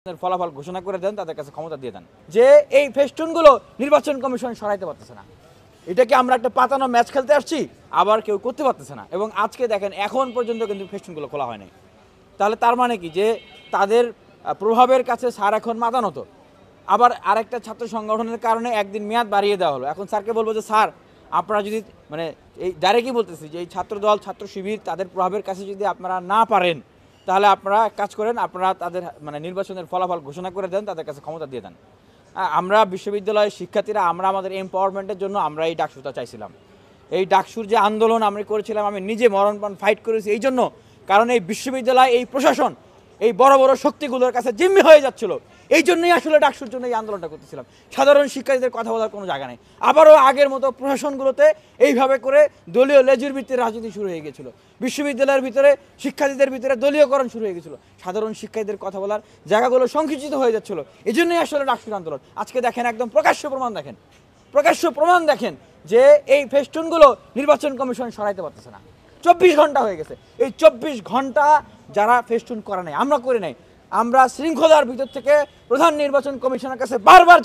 ফলাফল ঘোষণা করে দেন, তাদের কাছে ক্ষমতা দিয়ে দেন। যে এই ফেস্টুনগুলো নির্বাচন কমিশন সরাইতে পারতেছে না, এটাকে আমরা একটা পাতানো ম্যাচ খেলতে আসছি, আবার কেউ করতে পারতেছে না। এবং আজকে দেখেন এখন পর্যন্ত কিন্তু ফেস্টুনগুলো খোলা হয় নাই। তাহলে তার মানে কি যে তাদের প্রভাবের কাছে স্যার এখন মাতানত। আবার আরেকটা ছাত্র সংগঠনের কারণে একদিন মেয়াদ বাড়িয়ে দেওয়া হলো। এখন স্যারকে বলবো যে স্যার আপনারা যদি মানে এই ডাইরেক্টই বলতেছি যে এই ছাত্রদল ছাত্র শিবির তাদের প্রভাবের কাছে যদি আপনারা না পারেন, তাহলে আপনারা কাজ করেন, আপনারা তাদের মানে নির্বাচনের ফলাফল ঘোষণা করে দেন, তাদের কাছে ক্ষমতা দিয়ে দেন। আমরা বিশ্ববিদ্যালয়ের শিক্ষার্থীরা আমরা আমাদের এম্পাওয়ারমেন্টের জন্য আমরা এই ডাকসুটা চাইছিলাম। এই ডাকসুর যে আন্দোলন আমরা করেছিলাম, আমি নিজে মরণপণ ফাইট করেছি এই জন্য, কারণ এই বিশ্ববিদ্যালয় এই প্রশাসন এই বড় বড় শক্তিগুলোর কাছে জিম্মি হয়ে যাচ্ছিল। এই জন্যই আসলে ডাকসুর জন্য এই আন্দোলনটা করতেছিলাম। সাধারণ শিক্ষার্থীদের কথা বলার কোনো জায়গা নেই। আবারও আগের মতো প্রশাসনগুলোতে এইভাবে করে দলীয় লেজুর ভিত্তির রাজনীতি শুরু হয়ে গেছিলো। বিশ্ববিদ্যালয়ের ভিতরে শিক্ষার্থীদের ভিতরে দলীয়করণ শুরু হয়ে গেছিলো। সাধারণ শিক্ষার্থীদের কথা বলার জায়গাগুলো সংকুচিত হয়ে যাচ্ছিলো। এই জন্যই আসলে ডাকসুর আন্দোলন। আজকে দেখেন একদম প্রকাশ্য প্রমাণ দেখেন যে এই ফেস্টুনগুলো নির্বাচন কমিশন সরাইতে পারতেছে না। 24 ঘন্টা হয়ে গেছে। এই 24 ঘন্টা যারা ফেস্টুন করে নাই, আমরা করে নাই, আমরা শৃঙ্খলার ভিতর থেকে প্রধান নির্বাচন কমিশনের কাছে বারবার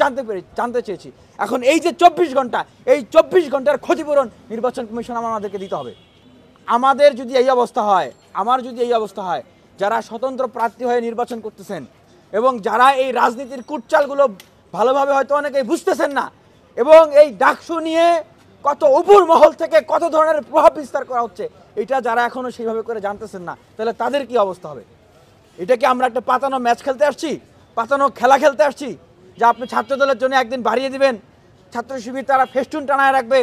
জানতে চেয়েছি। এখন এই যে 24 ঘন্টা, এই 24 ঘন্টার ক্ষতিপূরণ নির্বাচন কমিশন আমাদেরকে দিতে হবে। আমাদের যদি এই অবস্থা হয়, যারা স্বতন্ত্র প্রার্থী হয়ে নির্বাচন করতেছেন এবং যারা এই রাজনীতির কুটচালগুলো ভালোভাবে হয়তো অনেকেই বুঝতেছেন না, এবং এই ডাকসু নিয়ে কত উপর মহল থেকে কত ধরনের প্রভাব বিস্তার করা হচ্ছে, এটা যারা এখনো সেইভাবে করে জানতেছেন না, তাহলে তাদের কি অবস্থা হবে? এটাকে আমরা একটা পাতানো ম্যাচ খেলতে আসছি, পাতানো খেলা খেলতে আসছি, যে আপনি ছাত্রদলের জন্য একদিন বাড়িয়ে দিবেন, ছাত্র শিবির তারা ফেস্টুন টানায় রাখবে,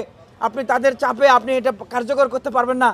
আপনি তাদের চাপে আপনি এটা কার্যকর করতে পারবেন না।